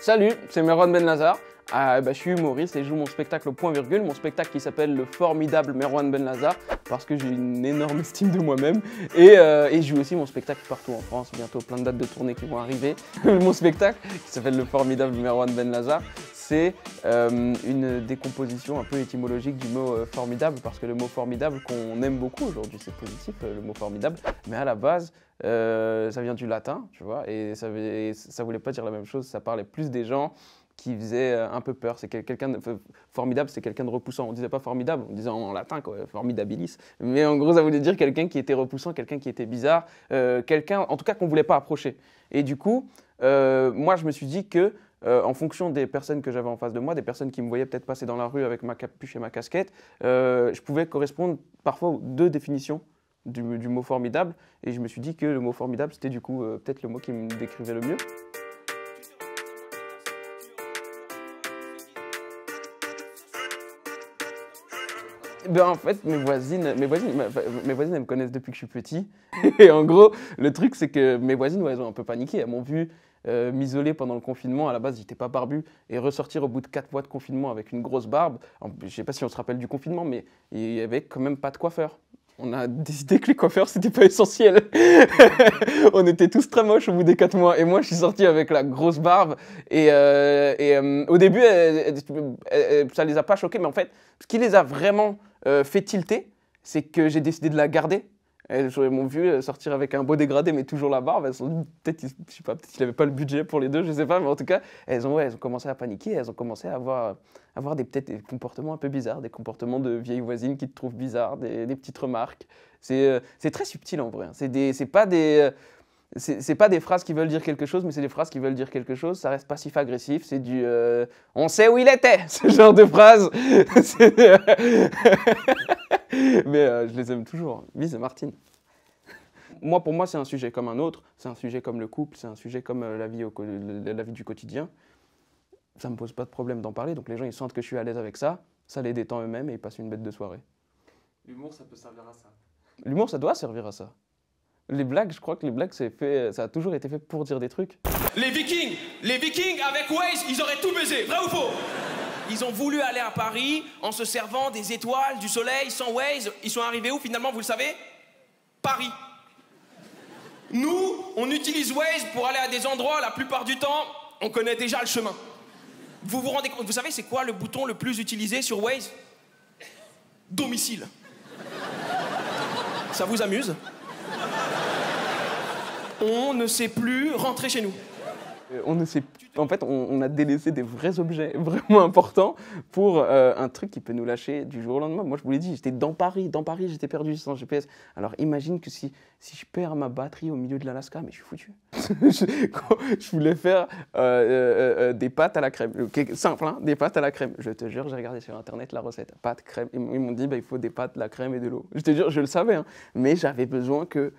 Salut, c'est Merwan Benlazar. Je suis humoriste et je joue mon spectacle au point virgule, mon spectacle qui s'appelle Le Formidable Merwan Benlazar, parce que j'ai une énorme estime de moi-même. Et je joue aussi mon spectacle partout en France, bientôt plein de dates de tournée qui vont arriver. Mon spectacle, qui s'appelle Le Formidable Merwan Benlazar, c'est une décomposition un peu étymologique du mot formidable, parce que le mot formidable qu'on aime beaucoup aujourd'hui, c'est positif, le mot formidable, mais à la base, ça vient du latin, tu vois, et ça voulait pas dire la même chose, ça parlait plus des gens qui faisaient un peu peur. C'est quelqu'un formidable, c'est quelqu'un de repoussant. On disait pas formidable, on disait en latin quoi, formidabilis. Mais en gros, ça voulait dire quelqu'un qui était repoussant, quelqu'un qui était bizarre, quelqu'un, en tout cas, qu'on voulait pas approcher. Et du coup, moi, je me suis dit que en fonction des personnes que j'avais en face de moi, des personnes qui me voyaient peut-être passer dans la rue avec ma capuche et ma casquette, je pouvais correspondre parfois aux deux définitions du mot formidable. Et je me suis dit que le mot formidable, c'était du coup peut-être le mot qui me décrivait le mieux. Ben en fait, mes voisines, elles me connaissent depuis que je suis petit. Et en gros, le truc, c'est que mes voisines, ouais, elles ont un peu paniqué. Elles m'ont vu m'isoler pendant le confinement. À la base, j'étais pas barbu. Et ressortir au bout de 4 mois de confinement avec une grosse barbe. Je sais pas si on se rappelle du confinement, mais il y avait quand même pas de coiffeur. On a décidé que les coiffeurs, c'était pas essentiel. On était tous très moches au bout des 4 mois. Et moi, je suis sorti avec la grosse barbe. Au début, ça les a pas choqués. Mais en fait, ce qui les a vraiment fait tilter, c'est que j'ai décidé de la garder. Elles m'ont vu sortir avec un beau dégradé, mais toujours la barbe. Elles sont peut-être, je sais pas, peut-être qu'il n'avait pas le budget pour les deux, je sais pas. Mais en tout cas, elles ont commencé à paniquer. Elles ont commencé à avoir peut-être des comportements un peu bizarres, des comportements de vieilles voisines qui te trouvent bizarre, des petites remarques. C'est très subtil en vrai. C'est pas des phrases qui veulent dire quelque chose, mais c'est des phrases qui veulent dire quelque chose. Ça reste passif-agressif. C'est du on sait où il était, ce genre de phrase. Mais je les aime toujours. Bise Martine. Moi, pour moi, c'est un sujet comme un autre. C'est un sujet comme le couple, c'est un sujet comme la vie du quotidien. Ça ne me pose pas de problème d'en parler. Donc les gens, ils sentent que je suis à l'aise avec ça. Ça les détend eux-mêmes et ils passent une bête de soirée. L'humour, ça peut servir à ça. L'humour, ça doit servir à ça. Les blagues, je crois que les blagues, ça a toujours été fait pour dire des trucs. Les Vikings avec Waze, ils auraient tout baisé, vrai ou faux? Ils ont voulu aller à Paris en se servant des étoiles, du soleil, sans Waze. Ils sont arrivés où finalement, vous le savez? Paris. Nous, on utilise Waze pour aller à des endroits, la plupart du temps, on connaît déjà le chemin. Vous vous rendez compte, vous savez c'est quoi le bouton le plus utilisé sur Waze? Domicile. Ça vous amuse? On ne sait plus rentrer chez nous. On ne sait, en fait, on a délaissé des vrais objets vraiment importants pour un truc qui peut nous lâcher du jour au lendemain. Moi, je vous l'ai dit, j'étais dans Paris, j'étais perdu sans GPS. Alors imagine que si je perds ma batterie au milieu de l'Alaska, mais je suis foutu. Je voulais faire des pâtes à la crème, simple, hein, des pâtes à la crème. Je te jure, j'ai regardé sur internet la recette, pâtes, crème. Ils m'ont dit, il faut des pâtes, de la crème et de l'eau. Je te jure, je le savais, hein, mais j'avais besoin que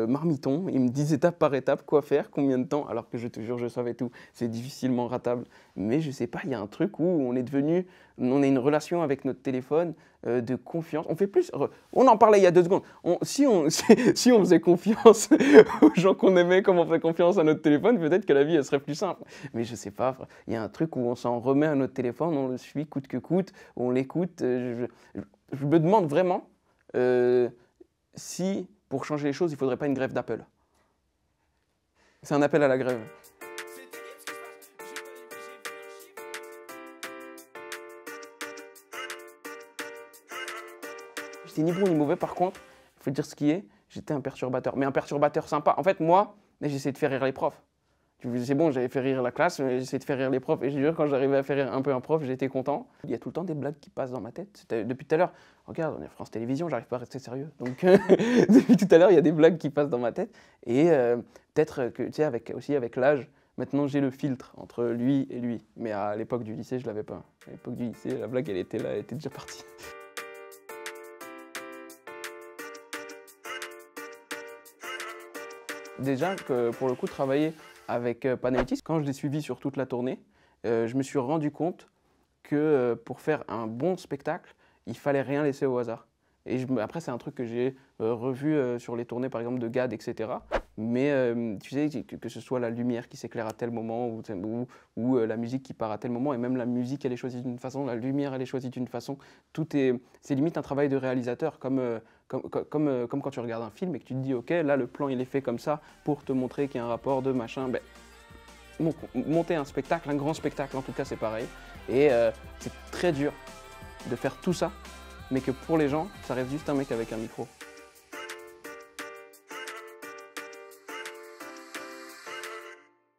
marmiton, il me disent étape par étape quoi faire, combien de temps, alors que je te jure je savais tout, c'est difficilement ratable, mais je sais pas, il y a un truc où on a une relation avec notre téléphone de confiance, on fait plus, on en parlait il y a 2 secondes, si on faisait confiance aux gens qu'on aimait comme on fait confiance à notre téléphone, peut-être que la vie elle serait plus simple, mais je sais pas, il y a un truc où on s'en remet à notre téléphone, on le suit coûte que coûte, on l'écoute, je me demande vraiment si pour changer les choses, il ne faudrait pas une grève d'Apple. C'est un appel à la grève. J'étais ni bon ni mauvais, par contre, il faut dire ce qui est, j'étais un perturbateur. Mais un perturbateur sympa. En fait, moi, j'essayais de faire rire les profs. C'est bon, j'avais fait rire la classe, mais j'essayais de faire rire les profs. Et je jure, quand j'arrivais à faire rire un peu un prof, j'étais content. Il y a tout le temps des blagues qui passent dans ma tête. Depuis tout à l'heure, regarde, on est France Télévisions, j'arrive pas à rester sérieux. Donc, depuis tout à l'heure, il y a des blagues qui passent dans ma tête. Et peut-être que, tu sais, aussi avec l'âge, maintenant j'ai le filtre entre lui et lui. Mais à l'époque du lycée, je l'avais pas. À l'époque du lycée, la blague, elle était là, elle était déjà partie. Déjà, que pour le coup, travailler avec Panayotis, quand je l'ai suivi sur toute la tournée, je me suis rendu compte que pour faire un bon spectacle, il fallait rien laisser au hasard. Et après, c'est un truc que j'ai revu sur les tournées, par exemple, de GAD, etc. Mais tu sais, que ce soit la lumière qui s'éclaire à tel moment ou la musique qui part à tel moment, et même la musique elle est choisie d'une façon, la lumière elle est choisie d'une façon, c'est limite un travail de réalisateur, comme quand tu regardes un film et que tu te dis ok, là le plan il est fait comme ça pour te montrer qu'il y a un rapport de machin. Monter un spectacle, un grand spectacle en tout cas c'est pareil, et c'est très dur de faire tout ça, mais que pour les gens ça reste juste un mec avec un micro.